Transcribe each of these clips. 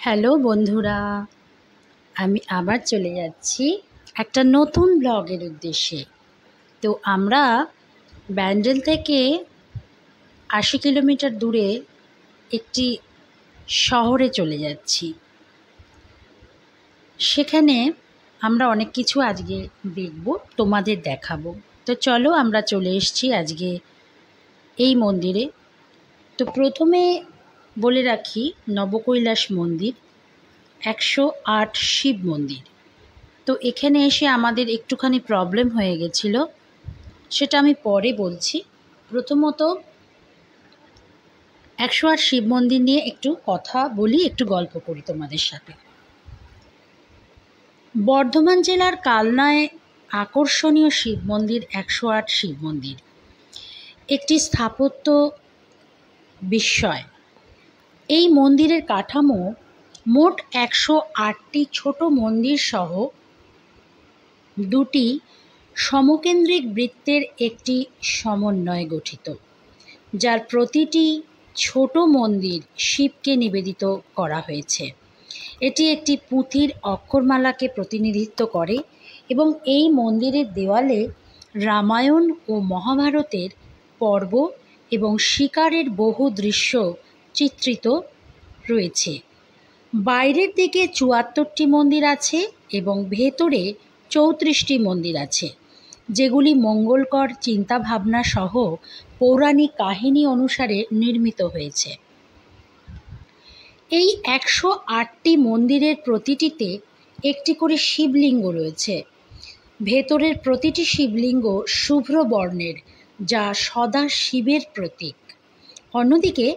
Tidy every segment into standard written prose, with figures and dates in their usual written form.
Hello বন্ধুরা, আমি আবার চলে যাচ্ছি একটা নতুন ব্লগের উদ্দেশ্যে। তো আমরা ব্যান্ডেল থেকে ৮০ কিলোমিটার দূরে একটি শহরে চলে যাচ্ছি। সেখানে আমরা অনেক কিছু আজকে দেখব, তোমাদের দেখাবো। তো চলো, আমরা চলে এসেছি আজকে এই মন্দিরে। তো প্রথমে বলে রাখি, নবকৈলাস মন্দির ১০৮ শিব মন্দির। তো এখানে এসে আমাদের একটুখানি প্রবলেম হয়ে গেছিলো, সেটা আমি পরে বলছি। প্রথমত ১০৮ শিব মন্দির নিয়ে একটু কথা বলি, একটু গল্প করি তোমাদের সাথে। বর্ধমান জেলার কালনায় আকর্ষণীয় শিব মন্দির ১০৮ শিব মন্দির একটি স্থাপত্য বিস্ময়। এই মন্দিরের কাঠামো মোট ১০৮টি ছোট মন্দির সহ দুটি সমকেন্দ্রিক বৃত্তের একটি সমন্বয়ে গঠিত, যার প্রতিটি ছোট মন্দির শিবকে নিবেদিত করা হয়েছে। এটি একটি পুঁথির অক্ষরমালাকে প্রতিনিধিত্ব করে এবং এই মন্দিরের দেওয়ালে রামায়ণ ও মহাভারতের পর্ব এবং শিকারের বহু দৃশ্য চিত্রিত রয়েছে। বাইরের দিকে ৭৪টি মন্দির আছে এবং ভেতরে ৩৪টি মন্দির আছে, যেগুলি মঙ্গলকর চিন্তাভাবনা সহ পৌরাণিক কাহিনী অনুসারে নির্মিত হয়েছে। এই ১০৮টি মন্দিরের প্রতিটিতে একটি করে শিবলিঙ্গ রয়েছে। ভেতরের প্রতিটি শিবলিঙ্গ শুভ্র বর্ণের, যা সদা শিবের প্রতীক। অন্যদিকে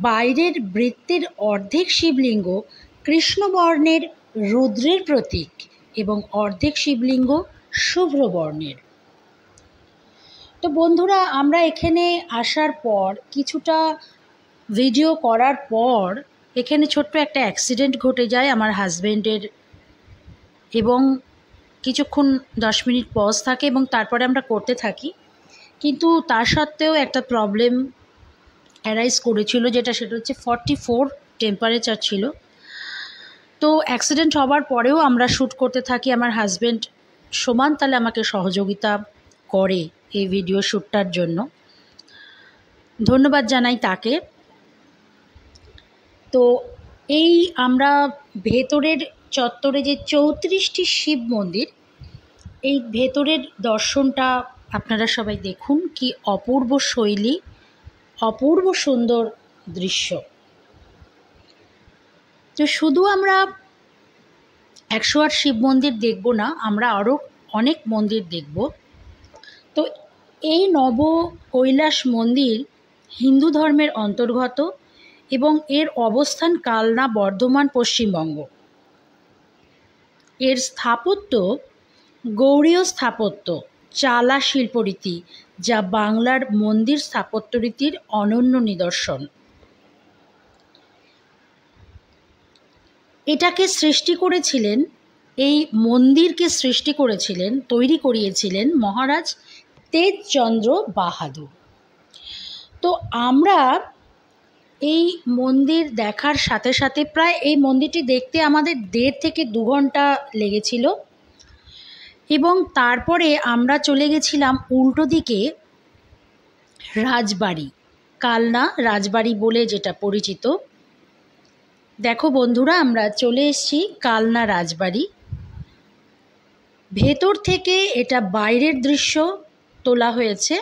বাইরের বৃত্তের অর্ধেক শিবলিঙ্গ কৃষ্ণবর্ণের, রুদ্রের প্রতীক, এবং অর্ধেক শিবলিঙ্গ শুভ্র বর্ণের। তো বন্ধুরা, আমরা এখানে আসার পর কিছুটা ভিডিও করার পর এখানে ছোট্ট একটা অ্যাক্সিডেন্ট ঘটে যায় আমার হাজব্যান্ডের, এবং কিছুক্ষণ ১০ মিনিট পজ থাকে এবং তারপরে আমরা করতে থাকি। কিন্তু তা সত্ত্বেও একটা প্রবলেম অ্যারাইজ করেছিল, সেটা হচ্ছে 44 টেম্পারেচার ছিল। তো অ্যাক্সিডেন্ট হবার পরেও আমরা শ্যুট করতে থাকি। আমার হাজব্যান্ড সমান তালে আমাকে সহযোগিতা করে এই ভিডিও শ্যুটটার জন্য, ধন্যবাদ জানাই তাকে। তো এই আমরা ভেতরের চত্বরে যে ৩৪টি শিব মন্দির, এই ভেতরের দর্শনটা আপনারা সবাই দেখুন, কি অপূর্ব শৈলী, অপূর্ব সুন্দর দৃশ্য। তো শুধু আমরা ১০৮ শিব মন্দির দেখব না, আমরা আরও অনেক মন্দির দেখব। তো এই নবকৈলাস মন্দির হিন্দু ধর্মের অন্তর্গত এবং এর অবস্থান কালনা, বর্ধমান, পশ্চিমবঙ্গ। এর স্থাপত্য গৌড়ীয় স্থাপত্য, চালা শিল্পরীতি, যা বাংলার মন্দির স্থাপত্যরীতির অনন্য নিদর্শন। এটাকে সৃষ্টি করেছিলেন, এই মন্দিরকে সৃষ্টি করেছিলেন, তৈরি করিয়েছিলেন মহারাজ তেজচন্দ্র বাহাদুর। তো আমরা এই মন্দির দেখার সাথে সাথে প্রায় এই মন্দিরটি দেখতে আমাদের ১.৫ থেকে ২ ঘন্টা লেগেছিল, এবং তারপরে আমরা চলে গেছিলাম উল্টো দিকে রাজবাড়ি, কালনা রাজবাড়ি বলে যেটা পরিচিত। দেখো বন্ধুরা, আমরা চলে এসেছি কালনা রাজবাড়ি। ভেতর থেকে এটা বাইরের দৃশ্য তোলা হয়েছে।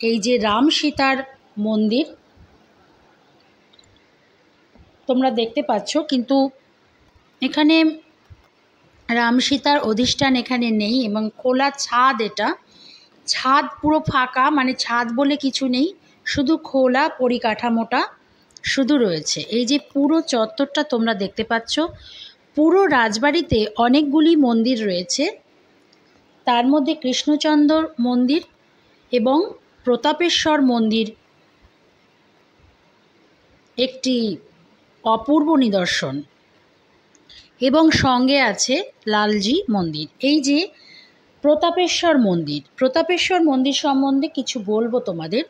এই যে রাম সীতার মন্দির তোমরা দেখতে পাচ্ছ, কিন্তু এখানে রাম সীতার অধিষ্ঠান এখানে নেই, এবং খোলা ছাদ, এটা ছাদ পুরো ফাঁকা, মানে ছাদ বলে কিছু নেই, শুধু খোলা পরিকাঠামোটা শুধু রয়েছে। এই যে পুরো চত্বরটা তোমরা দেখতে পাচ্ছ, পুরো রাজবাড়িতে অনেকগুলি মন্দির রয়েছে। তার মধ্যে কৃষ্ণচন্দ্র মন্দির এবং প্রতাপেশ্বর মন্দির একটি অপূর্ব নিদর্শন, এবং সঙ্গে আছে লালজি মন্দির। এই যে প্রতাপেশ্বর মন্দির সম্বন্ধে কিছু বলবো তোমাদের।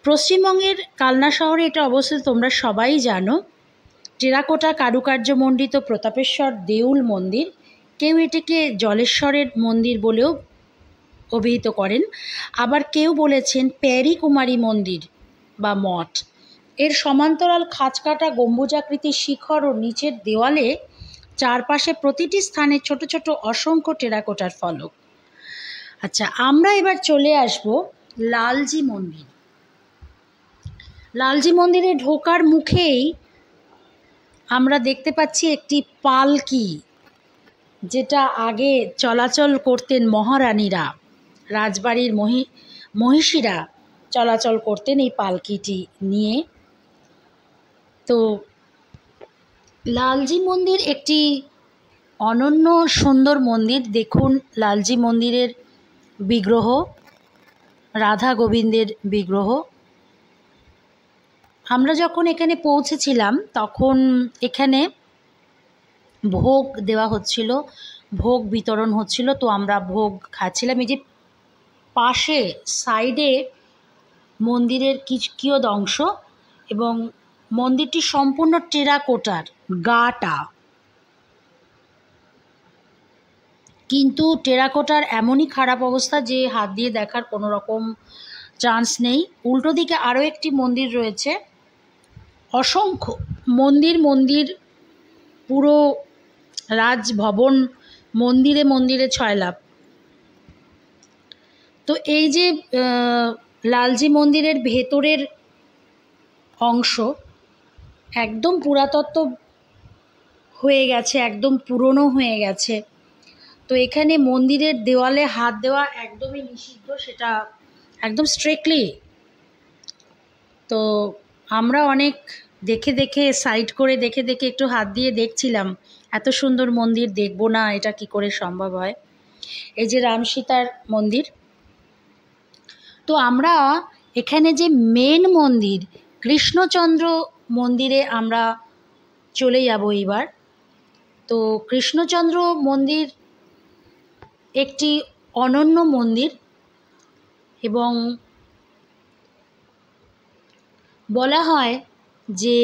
পশ্চিমবঙ্গের কালনা শহরে এটা অবস্থিত, তোমরা সবাই জানো। টেরাকোটা কারুকার্যমণ্ডিত প্রতাপেশ্বর দেউল মন্দির, কেউ এটিকে জলেশ্বরের মন্দির বলেও অভিহিত করেন, আবার কেউ বলেছেন প্যারি কুমারী মন্দির বা মঠ। এর সমান্তরাল খাঁজকাটা গম্বুজাকৃতির শিখর ও নিচের দেওয়ালে চারপাশে প্রতিটি স্থানে ছোট ছোট অসংখ্য টেরাকোটার ফলক। আচ্ছা, আমরা এবার চলে আসব লালজি মন্দির। লালজি মন্দিরে ঢোকার মুখেই আমরা দেখতে পাচ্ছি একটি পালকি, যেটা আগে চলাচল করতেন মহারানীরা, রাজবাড়ির মহিষীরা চলাচল করতেন এই পালকিটি নিয়ে। তো লালজি মন্দির একটি অনন্য সুন্দর মন্দির। দেখুন লালজি মন্দিরের বিগ্রহ, রাধা গোবিন্দের বিগ্রহ। আমরা যখন এখানে পৌঁছেছিলাম তখন এখানে ভোগ দেওয়া হচ্ছিল, ভোগ বিতরণ হচ্ছিল। তো আমরা ভোগ খাচ্ছিলাম। এই যে পাশে সাইডে মন্দিরের কিয়দ অংশ, এবং মন্দিরটি সম্পূর্ণ টেরাকোটার গাটা, কিন্তু টেরাকোটার এমনই খারাপ অবস্থা যে হাত দিয়ে দেখার কোনো রকম চান্স নেই। উল্টো দিকে আরও একটি মন্দির রয়েছে, অসংখ্য মন্দির পুরো রাজভবন মন্দিরে মন্দিরে ছয়লাভ। তো এই যে লালজি মন্দিরের ভেতরের অংশ একদম পুরাতত্ত্ব হয়ে গেছে, একদম পুরনো হয়ে গেছে। তো এখানে মন্দিরের দেওয়ালে হাত দেওয়া একদমই নিষিদ্ধ, সেটা একদম স্ট্রিক্টলি। তো আমরা অনেক দেখে সাইড করে দেখে একটু হাত দিয়ে দেখছিলাম, এত সুন্দর মন্দির দেখবো না, এটা কি করে সম্ভব হয়। এই যে রাম সীতার মন্দির। তো আমরা এখানে যে মেন মন্দির কৃষ্ণচন্দ্র মন্দিরে আমরা চলে যাব এইবার। তো কৃষ্ণচন্দ্র মন্দির একটি অনন্য মন্দির, এবং বলা হয় যে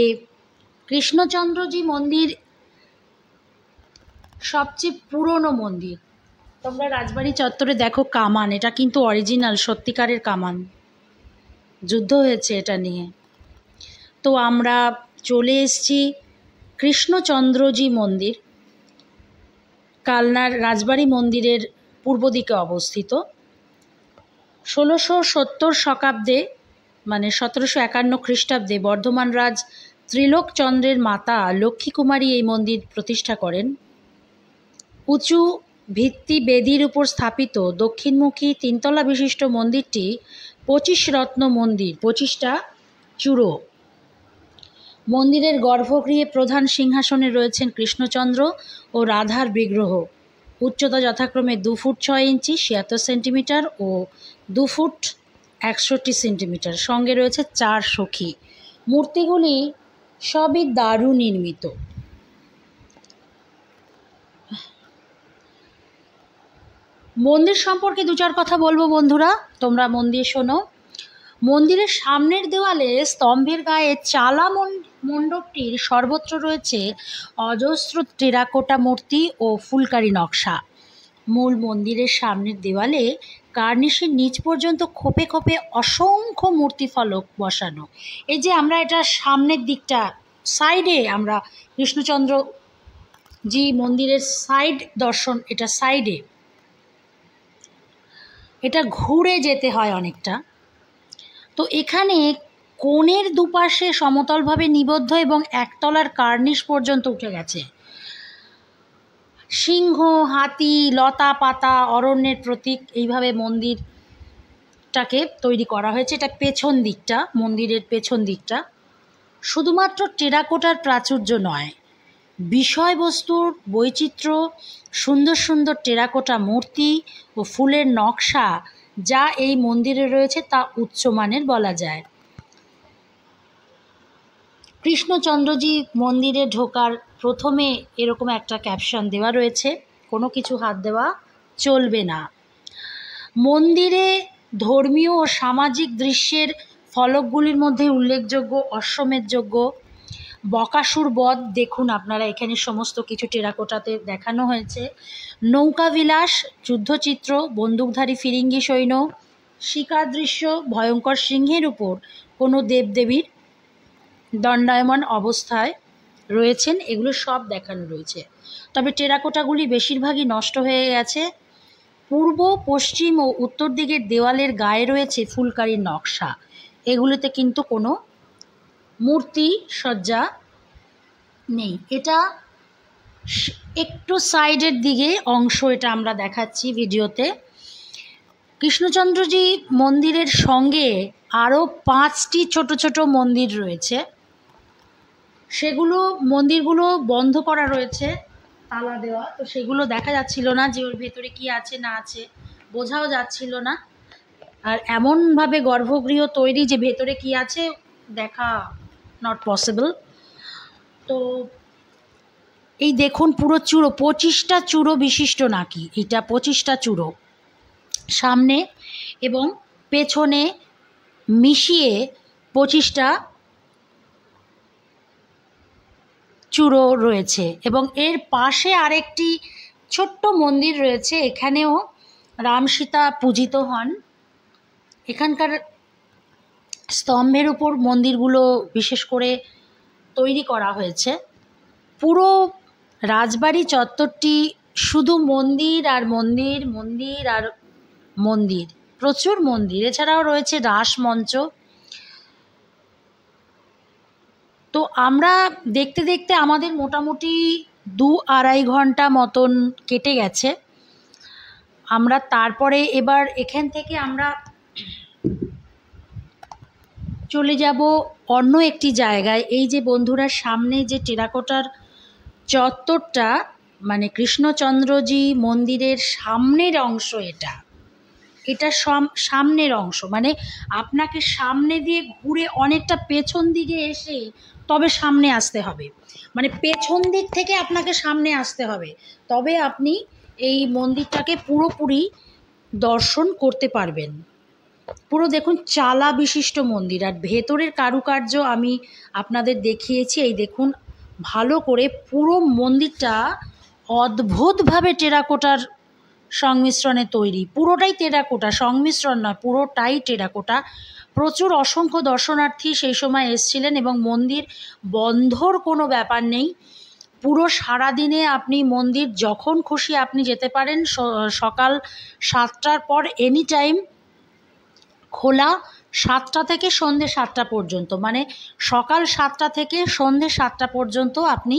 কৃষ্ণচন্দ্রজি মন্দির সবচেয়ে পুরনো মন্দির। তোমরা রাজবাড়ি চত্বরে দেখো কামান, এটা কিন্তু অরিজিনাল সত্যিকারের কামান, যুদ্ধ হয়েছে এটা নিয়ে। তো আমরা চলে এসেছি কৃষ্ণচন্দ্রজি মন্দির, কালনার রাজবাড়ি মন্দিরের পূর্ব দিকে অবস্থিত। 1670 শকাব্দে মানে 1751 খ্রিস্টাব্দে বর্ধমান রাজ ত্রিলোকচন্দ্রের মাতা লক্ষ্মী কুমারী এই মন্দির প্রতিষ্ঠা করেন। উঁচু ভিত্তি বেদির উপর স্থাপিত দক্ষিণমুখী 3 তলা বিশিষ্ট মন্দিরটি 25 রত্ন মন্দির, 25টা চূড়ো। মন্দিরের গর্ভগৃহে প্রধান সিংহাসনে রয়েছেন কৃষ্ণচন্দ্র ও রাধার বিগ্রহ। উচ্চতা যথাক্রমে 2 ফুট 6 ইঞ্চি 76 সেন্টিমিটার ও 2 ফুট 61 সেন্টিমিটার। সঙ্গে রয়েছে 4 সখী। মূর্তিগুলি সবই দারু নির্মিত। মন্দির সম্পর্কে 2-4 কথা বলবো বন্ধুরা, তোমরা মন দিয়ে শোনো। মন্দিরের সামনের দেওয়ালে স্তম্ভের গায়ে চালা মণ্ডপটির সর্বত্র রয়েছে অজস্র টেরাকোটা মূর্তি ও ফুলকারি নকশা। মূল মন্দিরের সামনের দেওয়ালে কার্নিশের নিচ পর্যন্ত খোপে খোপে অসংখ্য মূর্তি ফলক বসানো। এই যে আমরা এটা সামনের দিকটা সাইডে, আমরা কৃষ্ণচন্দ্রজি মন্দিরের সাইড দর্শন, এটা সাইডে, এটা ঘুরে যেতে হয় অনেকটা। তো এখানে কোণের দুপাশে সমতলভাবে নিবদ্ধ এবং একতলার কার্নিশ পর্যন্ত উঠে গেছে। সিংহ, হাতি, লতা পাতা, অরণ্যের প্রতীক, এইভাবে মন্দিরটাকে তৈরি করা হয়েছে। এটা পেছন দিকটা, মন্দিরের পেছন দিকটা। শুধুমাত্র টেরাকোটার প্রাচুর্য নয়, বিষয়বস্তুর বৈচিত্র্য, সুন্দর সুন্দর টেরাকোটা মূর্তি ও ফুলের নকশা যা এই মন্দিরে রয়েছে তা উচ্চমানের বলা যায়। কৃষ্ণচন্দ্রজি মন্দিরে ঢোকার প্রথমে এরকম একটা ক্যাপশন দেওয়া রয়েছে, কোনো কিছু হাত দেওয়া চলবে না। মন্দিরে ধর্মীয় ও সামাজিক দৃশ্যের ফলকগুলির মধ্যে উল্লেখযোগ্য অশ্বমেধ যজ্ঞ, বকাসুর বধ দেখুন আপনারা, এখানে সমস্ত কিছু টেরাকোটাতে দেখানো হয়েছে। নৌকা বিলাস, যুদ্ধচিত্র, বন্দুকধারী ফিরিঙ্গি সৈন্য, শিকার দৃশ্য, ভয়ঙ্কর সিংহের উপর কোনো দেবদেবীর দণ্ডায়মান অবস্থায় রয়েছেন, এগুলো সব দেখানো রয়েছে। তবে টেরাকোটাগুলি বেশিরভাগই নষ্ট হয়ে গেছে। পূর্ব, পশ্চিম ও উত্তর দিকের দেওয়ালের গায়ে রয়েছে ফুলকারির নকশা। এগুলোতে কিন্তু কোনো মূর্তি সজ্জা নেই। এটা একটু সাইডের দিকে অংশ, এটা আমরা দেখাচ্ছি ভিডিওতে। কৃষ্ণচন্দ্রজি মন্দিরের সঙ্গে আরও 5টি ছোট ছোট মন্দির রয়েছে, সেগুলো মন্দিরগুলো বন্ধ করা রয়েছে, তালা দেওয়া, তো সেগুলো দেখা যাচ্ছিল না যে ওর ভেতরে কি আছে না আছে, বোঝাও যাচ্ছিল না। আর এমনভাবে গর্ভগৃহ তৈরি যে ভেতরে কি আছে দেখা নট পসিবল। তো এই দেখুন পুরো চূড়ো, 25টা চূড়ো বিশিষ্ট নাকি এটা, 25টা চূড়ো সামনে এবং পেছনে মিশিয়ে 25টা চূড়ো রয়েছে। এবং এর পাশে আরেকটি ছোট্ট মন্দির রয়েছে, এখানেও রাম সীতা পূজিত হন। এখানকার স্তম্ভের উপর মন্দিরগুলো বিশেষ করে তৈরি করা হয়েছে। পুরো রাজবাড়ি চত্বরটি শুধু মন্দির আর মন্দির, মন্দির আর মন্দির, প্রচুর মন্দির। এছাড়াও রয়েছে রাসমঞ্চ। তো আমরা দেখতে দেখতে আমাদের মোটামুটি 2-2.5 ঘন্টা মতন কেটে গেছে। আমরা তারপরে এবার এখান থেকে আমরা চলে যাব অন্য একটি জায়গায়। এই যে বন্ধুরা সামনে যে টেরাকোটার চত্বরটা, মানে কৃষ্ণচন্দ্রজি মন্দিরের সামনের অংশ, এটা সামনের অংশ, মানে আপনাকে সামনে দিয়ে ঘুরে অনেকটা পেছন দিকে এসে তবে সামনে আসতে হবে, মানে পেছন দিক থেকে আপনাকে সামনে আসতে হবে, তবে আপনি এই মন্দিরটাকে পুরোপুরি দর্শন করতে পারবেন। পুরো দেখুন চালা বিশিষ্ট মন্দির, আর ভেতরের কারুকার্য আমি আপনাদের দেখিয়েছি। এই দেখুন ভালো করে, পুরো মন্দিরটা অদ্ভুতভাবে টেরাকোটার সংমিশ্রণে তৈরি। পুরোটাই টেরাকোটা, সংমিশ্রণ নয়, পুরোটাই টেরাকোটা। প্রচুর অসংখ্য দর্শনার্থী সেই সময় এসেছিলেন এবং মন্দির বন্ধর কোনো ব্যাপার নেই। পুরো সারাদিনে আপনি মন্দির যখন খুশি আপনি যেতে পারেন। সকাল 7টার পর এনি টাইম খোলা, 7টা থেকে সন্ধ্যে 7টা পর্যন্ত, মানে সকাল 7টা থেকে সন্ধ্যে 7টা পর্যন্ত আপনি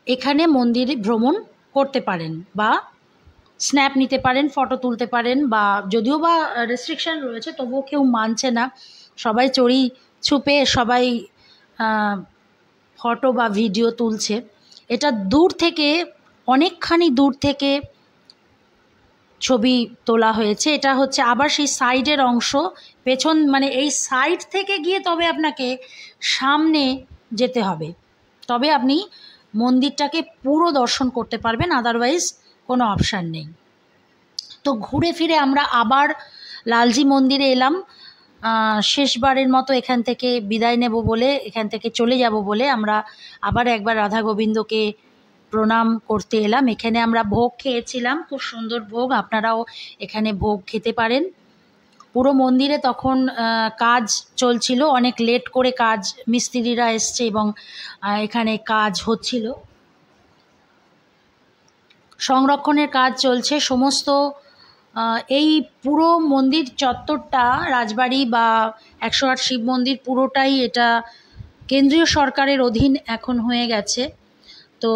এখানে মন্দিরে ভ্রমণ করতে পারেন বা স্ন্যাপ নিতে পারেন, ফটো তুলতে পারেন, বা যদিও বা রেস্ট্রিকশান রয়েছে তবুও কেউ মানছে না, সবাই চড়ি ছুপে সবাই ফটো বা ভিডিও তুলছে। এটা দূর থেকে, অনেকখানি দূর থেকে ছবি তোলা হয়েছে। এটা হচ্ছে আবার সেই সাইডের অংশ, পেছন, মানে এই সাইড থেকে গিয়ে তবে আপনাকে সামনে যেতে হবে, তবে আপনি মন্দিরটাকে পুরো দর্শন করতে পারবেন, আদারওয়াইজ কোনো অপশান নেই। তো ঘুরে ফিরে আমরা আবার লালজি মন্দিরে এলাম। শেষবারের মতো এখান থেকে বিদায় নেব বলে, এখান থেকে চলে যাব বলে আমরা আবার একবার রাধা গোবিন্দকে প্রণাম করতে এলাম। এখানে আমরা ভোগ খেয়েছিলাম, খুব সুন্দর ভোগ, আপনারাও এখানে ভোগ খেতে পারেন। পুরো মন্দিরে তখন কাজ চলছিল, অনেক লেট করে কাজ, মিস্ত্রিরা এসছে এবং এখানে কাজ হচ্ছিল, সংরক্ষণের কাজ চলছে। সমস্ত এই পুরো মন্দির চত্বরটা, রাজবাড়ি বা 108 শিব মন্দির পুরোটাই এটা কেন্দ্রীয় সরকারের অধীন এখন হয়ে গেছে। তো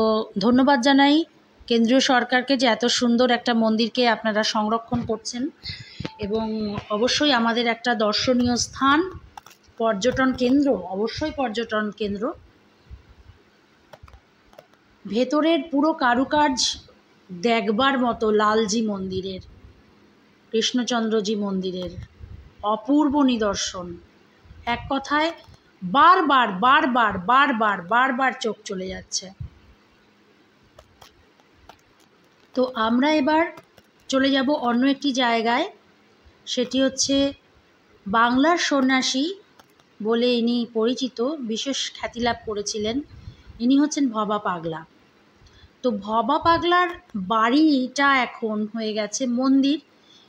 ধন্যবাদ জানাই কেন্দ্রীয় সরকারকে যে এত সুন্দর একটা মন্দিরকে আপনারা সংরক্ষণ করছেন, এবং অবশ্যই আমাদের একটা দর্শনীয় স্থান, পর্যটন কেন্দ্র, অবশ্যই পর্যটন কেন্দ্র। ভেতরের পুরো কারুকাজ দেখবার মতো, লালজি মন্দিরের, কৃষ্ণচন্দ্রজি মন্দিরের অপূর্ব নিদর্শন। এক কথায় বারবার বারবার বারবার বারবার চোখ চলে যাচ্ছে। তো আমরা এবার চলে যাব অন্য একটি জায়গায়, সেটি হচ্ছে বাংলার সন্ন্যাসী বলে ইনি পরিচিত, বিশেষ খ্যাতি লাভ করেছিলেন। ইনি হচ্ছেন ভবা পাগলা। তো ভবা পাগলার বাড়িটা এখন হয়ে গেছে মন্দির।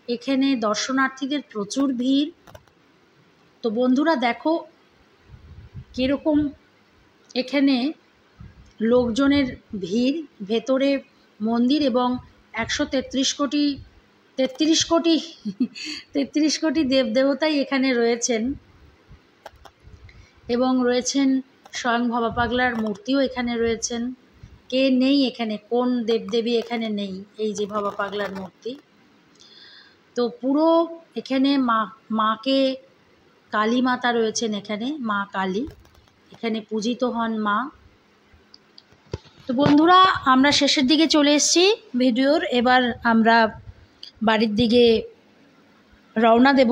এখানে দর্শনার্থীদের প্রচুর ভিড়। তো বন্ধুরা দেখো কীরকম এখানে লোকজনের ভিড়। ভেতরে মন্দির এবং 133 কোটি দেবদেবতাই এখানে রয়েছেন এবং রয়েছেন স্বয়ং ভবা পাগলার মূর্তিও এখানে রয়েছেন। কে নেই এখানে, কোন দেবদেবী এখানে নেই? এই যে ভবা পাগলার মূর্তি। তো পুরো এখানে মাকে, কালী মাতা রয়েছেন এখানে, মা কালী এখানে পূজিত হন মা। তো বন্ধুরা আমরা শেষের দিকে চলে এসেছি ভিডিওর। এবার আমরা বাড়ির দিকে রওনা দেব।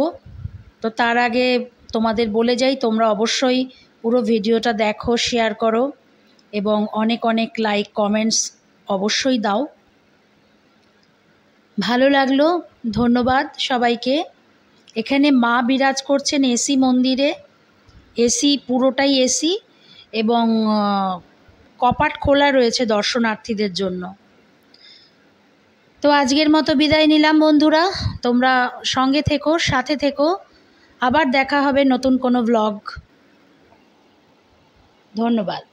তো তার আগে তোমাদের বলে যাই, তোমরা অবশ্যই পুরো ভিডিওটা দেখো, শেয়ার করো এবং অনেক অনেক লাইক কমেন্টস অবশ্যই দাও। ভালো লাগলো, ধন্যবাদ সবাইকে। এখানে মা বিরাজ করছেন এসি মন্দিরে, এসি পুরোটাই এসি এবং কপাট খোলা রয়েছে দর্শনার্থীদের জন্য। তো আজকের মতো বিদায় নিলাম বন্ধুরা, তোমরা সঙ্গে থেকো, সাথে থেকো। আবার দেখা হবে নতুন কোনো ব্লগ। ধন্যবাদ।